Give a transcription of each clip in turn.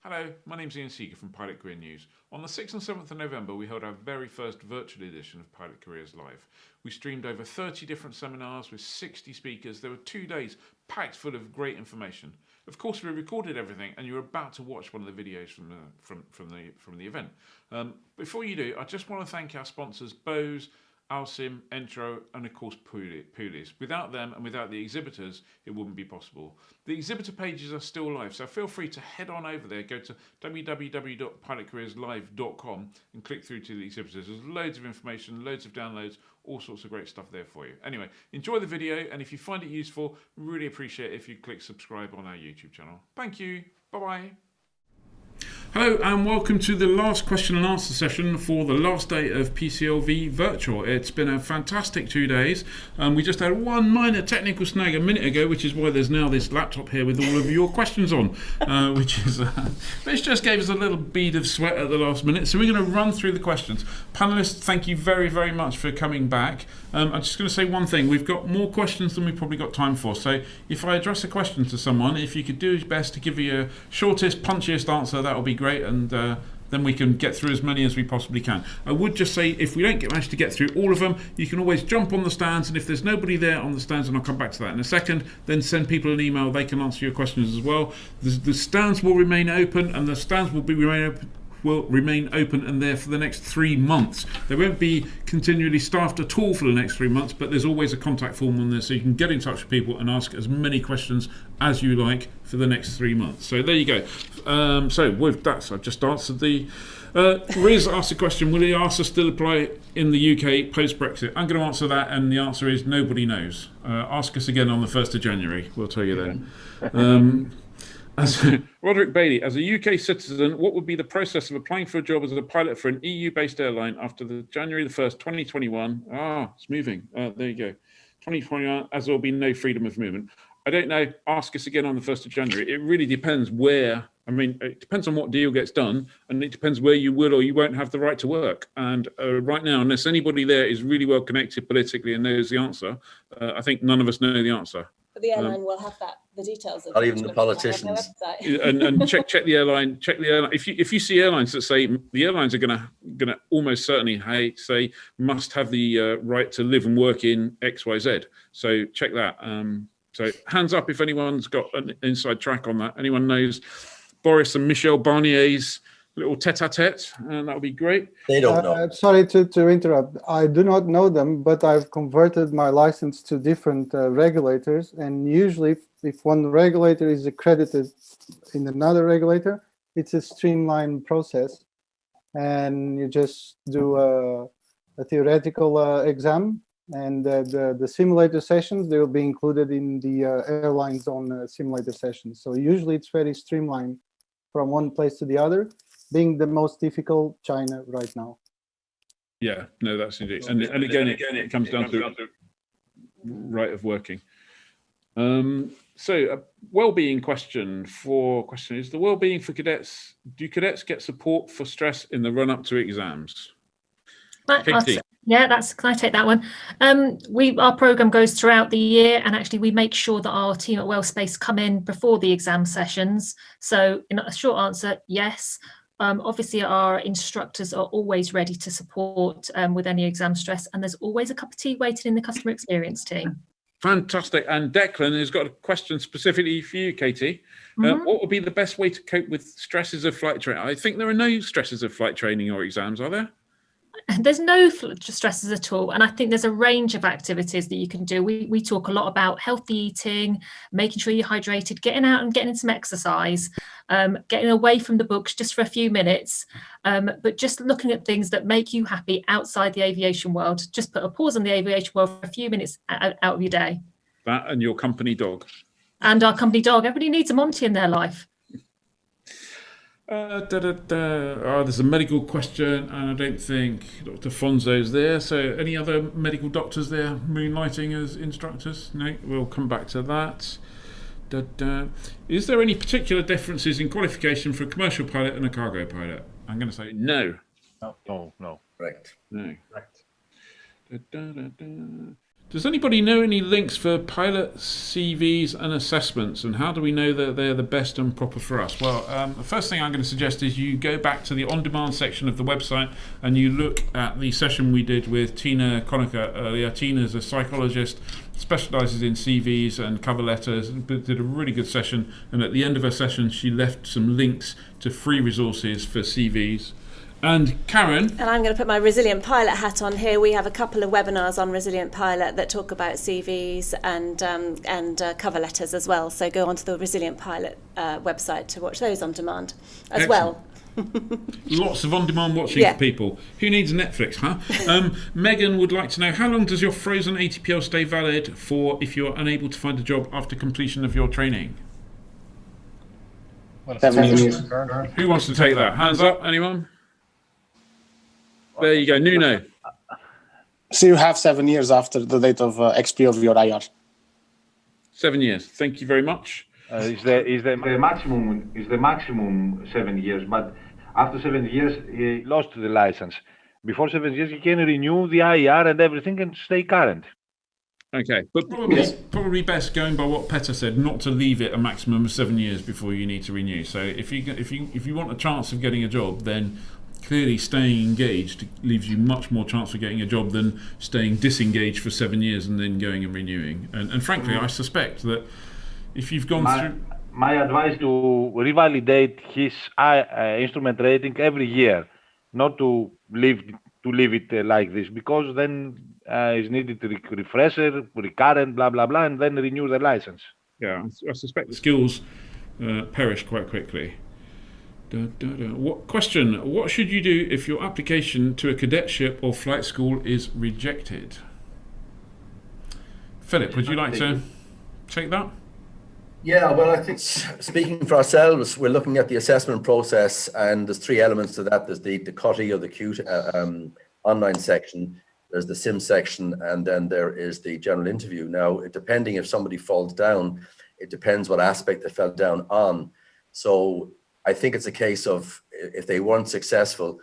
Hello, my name's Ian Seeger from Pilot Career News. On the 6th and 7th of November, we held our very first virtual edition of Pilot Careers Live. We streamed over 30 different seminars with 60 speakers. There were 2 days packed full of great information. Of course, we recorded everything, and you're about to watch one of the videos from the event. Before you do, I just want to thank our sponsors, Bose, Alsim, Entro, and of course Pulis. Without them and without the exhibitors, it wouldn't be possible. The exhibitor pages are still live, so feel free to head on over there. Go to www.pilotcareerslive.com and click through to the exhibitors. There's loads of information, loads of downloads, all sorts of great stuff there for you. Anyway, enjoy the video, and if you find it useful, really appreciate it if you click subscribe on our YouTube channel. Thank you. Bye-bye. Hello and welcome to the last question and answer session for the last day of PCLV Virtual. It's been a fantastic 2 days. We just had one minor technical snag a minute ago, which is why there's now this laptop here with all of your questions on, which just gave us a little bead of sweat at the last minute. So we're going to run through the questions. Panelists, thank you very, very much for coming back. I'm just going to say one thing. We've got more questions than we've probably got time for. So if I address a question to someone, if you could do your best to give you a shortest, punchiest answer, that would be great. And then we can get through as many as we possibly can. I would just say, if we don't manage to get through all of them, you can always jump on the stands, and if there's nobody there on the stands, and I'll come back to that in a second, then send people an email. They can answer your questions as well. The stands will remain open, and the stands will remain open and there for the next 3 months. They won't be continually staffed at all for the next 3 months, but there's always a contact form on there, so you can get in touch with people and ask as many questions as you like for the next 3 months. So there you go. So with that, so I've just answered the... Riz asked a question, will the ARSA still apply in the UK post-Brexit? I'm going to answer that, and the answer is nobody knows. Ask us again on the 1st of January. We'll tell you then. Roderick Bailey, as a UK citizen, what would be the process of applying for a job as a pilot for an EU-based airline after the January the 1st, 2021? It's moving. There you go. 2021, as there will be no freedom of movement. I don't know. Ask us again on the 1st of January. It really depends where. I mean, it depends on what deal gets done, and it depends where you will or you won't have the right to work. And right now, unless anybody there is really well connected politically and knows the answer, I think none of us know the answer. But the airline will have the details of not even the politicians. and check the airline. Check the airline. If you see airlines that say the airlines are gonna almost certainly say must have the right to live and work in XYZ. So check that. So hands up if anyone's got an inside track on that. Anyone knows Boris and Michel Barnier's little tete-a-tete, and that would be great. They don't know. Sorry to interrupt. I do not know them, but I've converted my license to different regulators, and usually if one regulator is accredited in another regulator, it's a streamlined process, and you just do a theoretical exam, and the simulator sessions, they will be included in the airline's own simulator sessions. So usually it's very streamlined from one place to the other, being the most difficult, China right now. Yeah, no, that's indeed. And again, it comes down to right of working. So a well-being question is the well-being for cadets, do cadets get support for stress in the run-up to exams? Katie. Yeah, can I take that one? Our programme goes throughout the year, and actually we make sure that our team at Wellspace come in before the exam sessions. So in a short answer, yes. Obviously our instructors are always ready to support with any exam stress, and there's always a cup of tea waiting in the customer experience team. Fantastic. And Declan has got a question specifically for you, Katie. What would be the best way to cope with stresses of flight training? I think there are no stresses of flight training or exams, are there? There's no stresses at all, and I think there's a range of activities that you can do. We talk a lot about healthy eating, making sure you're hydrated, getting out and getting some exercise, getting away from the books just for a few minutes, but just looking at things that make you happy outside the aviation world. Just put a pause on the aviation world for a few minutes out of your day. That and your company dog. And our company dog. Everybody needs a Monty in their life. There's a medical question, and I don't think Dr. Fonzo's there. So any other medical doctors there moonlighting as instructors? No, we'll come back to that. Is there any particular differences in qualification for a commercial pilot and a cargo pilot? I'm going to say no. No. Correct. No. Correct. Does anybody know any links for pilot CVs and assessments, and how do we know that they're the best and proper for us? Well, the first thing I'm going to suggest is you go back to the on-demand section of the website and you look at the session we did with Tina Conacher earlier. Tina's a psychologist, specialises in CVs and cover letters, but did a really good session, and at the end of her session she left some links to free resources for CVs. And Karen? And I'm going to put my Resilient Pilot hat on here. We have a couple of webinars on Resilient Pilot that talk about CVs and cover letters as well. So go onto the Resilient Pilot website to watch those on demand as Excellent. well. Lots of on-demand watching for people. Who needs Netflix, huh? Megan would like to know, how long does your frozen ATPL stay valid for if you're unable to find a job after completion of your training? Well, 7 years. Who wants to take that? Hands up, anyone? There you go, Nuno. So you have 7 years after the date of XP of your IR. 7 years. Thank you very much. Is the maximum 7 years, but after 7 years he lost the license. Before 7 years he can renew the IR and everything and stay current. Okay, but probably best, going by what Petter said, not to leave it a maximum of 7 years before you need to renew. So if you want a chance of getting a job, then clearly staying engaged leaves you much more chance for getting a job than staying disengaged for 7 years and then going and renewing. And frankly, I suspect that if you've gone through... My advice to revalidate his instrument rating every year, not to leave it like this, because then is needed refresher, recurrent, blah, blah, blah, and then renew the license. Yeah, I suspect the skills perish quite quickly. What should you do if your application to a cadetship or flight school is rejected? Philip, would you like to take that? Yeah, well, I think speaking for ourselves, we're looking at the assessment process, and there's three elements to that. There's the CUTI or the CUTE online section, there's the SIM section, and then there is the general interview. Now, depending if somebody falls down, it depends what aspect they fell down on. So I think it's a case of, if they weren't successful,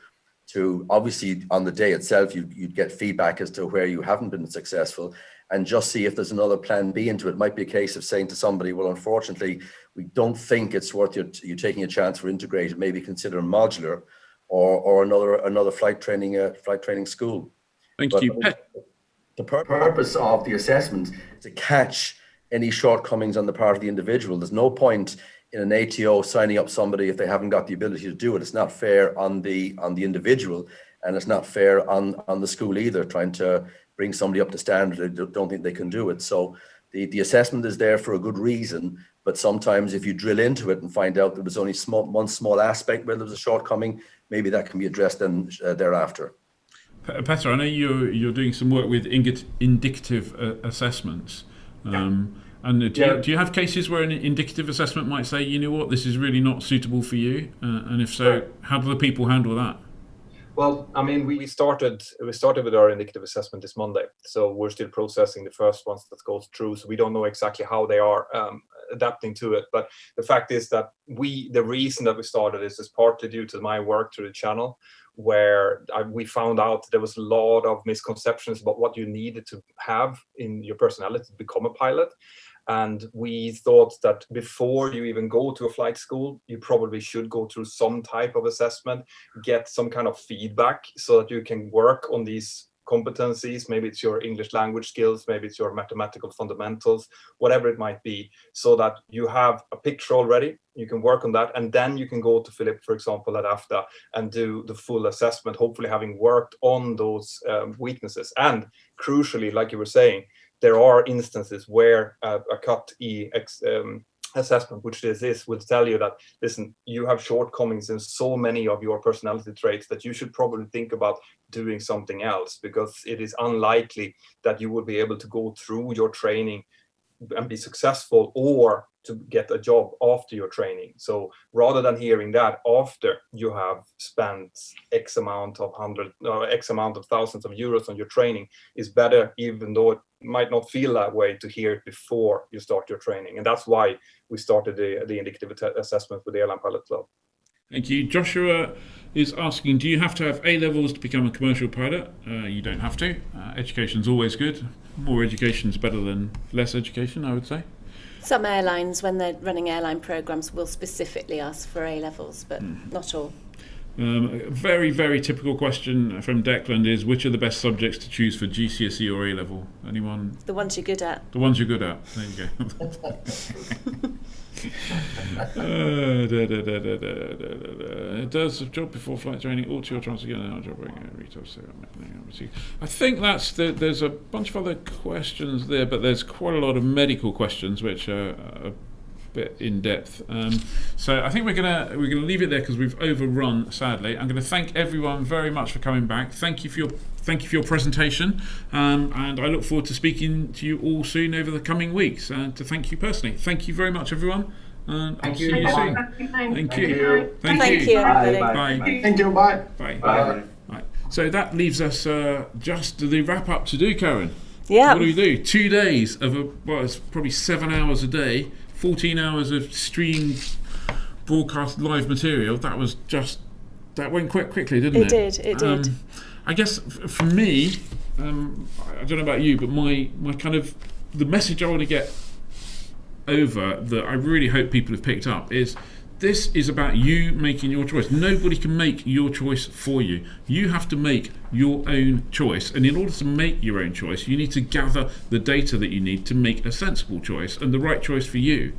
to obviously on the day itself, you'd get feedback as to where you haven't been successful, and just see if there's another plan B into it. It might be a case of saying to somebody, well, unfortunately, we don't think it's worth you taking a chance for integrated, maybe consider modular or another flight training school. Thank you. The purpose of the assessment is to catch any shortcomings on the part of the individual. There's no point in an ATO signing up somebody if they haven't got the ability to do it. It's not fair on the individual, and it's not fair on the school either, trying to bring somebody up to standard they don't think they can do it. So the assessment is there for a good reason, but sometimes if you drill into it and find out there was only one small aspect where there was a shortcoming, maybe that can be addressed then thereafter. Petter, I know you're doing some work with indicative assessments. And do you have cases where an indicative assessment might say, you know what, this is really not suitable for you? And if so, how do the people handle that? Well, I mean, we started with our indicative assessment this Monday, so we're still processing the first ones that goes through. So we don't know exactly how they are adapting to it. But the fact is that the reason that we started is partly due to my work through the channel, where we found out there was a lot of misconceptions about what you needed to have in your personality to become a pilot. And we thought that before you even go to a flight school, you probably should go through some type of assessment, get some kind of feedback so that you can work on these competencies. Maybe it's your English language skills, maybe it's your mathematical fundamentals, whatever it might be, so that you have a picture already. You can work on that, and then you can go to Philip, for example, at Afta and do the full assessment, hopefully having worked on those weaknesses. And crucially, like you were saying, there are instances where a CUT-E assessment, which this is, will tell you that, listen, you have shortcomings in so many of your personality traits that you should probably think about doing something else, because it is unlikely that you will be able to go through your training and be successful or to get a job after your training. So rather than hearing that after you have spent X amount of thousands of euros on your training, is better, even though it might not feel that way, to hear it before you start your training. And that's why we started the indicative assessment with the Airline Pilot Club. Thank you. Joshua is asking, do you have to have A-levels to become a commercial pilot? You don't have to. Education's always good. More education's better than less education, I would say. Some airlines, when they're running airline programs, will specifically ask for A-levels, but not all. A very, very typical question from Declan is, which are the best subjects to choose for GCSE or A-level? Anyone? The ones you're good at. The ones you're good at. There you go. It does a job before flight training. All to your chance to get an job. Retail. I think there's a bunch of other questions there, but there's quite a lot of medical questions which are bit in depth, so I think we're gonna leave it there because we've overrun, sadly. I'm going to thank everyone very much for coming back. Thank you for your presentation, and I look forward to speaking to you all soon over the coming weeks, and to thank you personally. Thank you very much, everyone, and I'll see you soon. Thank you. Thank you, everybody. Bye. Thank you. Bye. Bye. Right. So that leaves us just the wrap up to do, Karen. Yeah. What do we do? 2 days of it's probably 7 hours a day. 14 hours of streamed broadcast live material. That went quite quickly, didn't it? It did. I guess for me, I don't know about you, but my kind of the message I want to get over that I really hope people have picked up is this is about you making your choice. Nobody can make your choice for you. You have to make your own choice. And in order to make your own choice, you need to gather the data that you need to make a sensible choice and the right choice for you.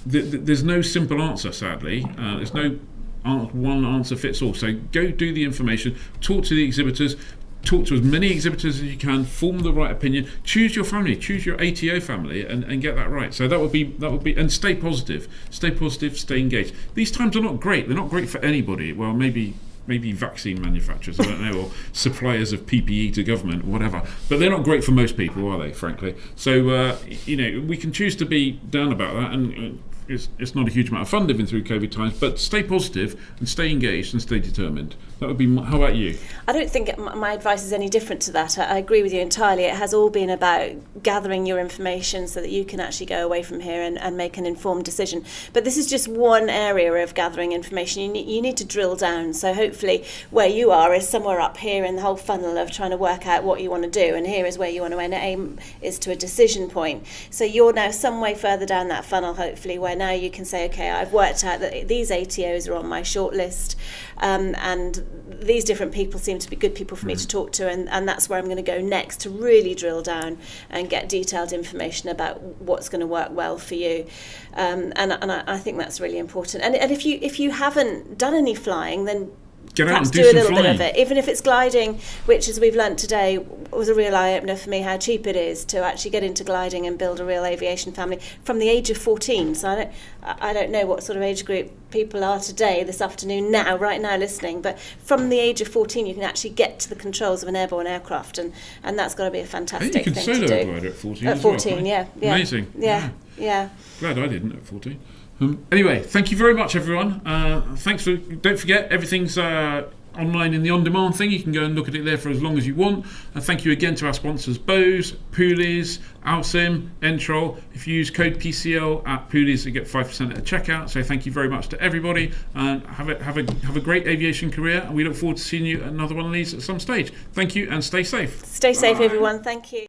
There's no simple answer, sadly. There's no one answer fits all. So go do the information, talk to the exhibitors, talk to as many exhibitors as you can, form the right opinion, choose your family, choose your ATO family, and get that right. So that would be, and stay positive, stay engaged. These times are not great. They're not great for anybody. Well, maybe vaccine manufacturers, I don't know, or suppliers of PPE to government, or whatever. But they're not great for most people, are they, frankly? So, we can choose to be down about that, and it's not a huge amount of fun living through COVID times, but stay positive and stay engaged and stay determined. That would be how about you? I don't think my advice is any different to that. I agree with you entirely. It has all been about gathering your information so that you can actually go away from here and make an informed decision. But this is just one area of gathering information. You need to drill down. So hopefully where you are is somewhere up here in the whole funnel of trying to work out what you want to do, and here is where you want to aim is to a decision point. So you're now some way further down that funnel, hopefully, where now you can say, okay, I've worked out that these ATOs are on my shortlist, and these different people seem to be good people for me to talk to, and that's where I'm going to go next to really drill down and get detailed information about what's going to work well for you. And I think that's really important. And if you haven't done any flying, then Get out perhaps and do a some little flying. bit of it, even if it's gliding, which, as we've learnt today, was a real eye-opener for me, how cheap it is to actually get into gliding and build a real aviation family from the age of 14. So I don't know what sort of age group people are today, this afternoon, right now listening, but from the age of 14 you can actually get to the controls of an airborne aircraft, and that's got to be a fantastic thing to do. You can solo glide at 14 at as well, 14, yeah. Amazing. Yeah. Glad I didn't at 14. Anyway, thank you very much, everyone. Don't forget, everything's online in the on-demand thing. You can go and look at it there for as long as you want. And thank you again to our sponsors, Bose, Poolies, Alsim, Entrol. If you use code PCL at Poolies, you get 5% at checkout. So thank you very much to everybody, and have a great aviation career. And we look forward to seeing you at another one of these at some stage. Thank you, and stay safe. Stay safe, everyone. Thank you.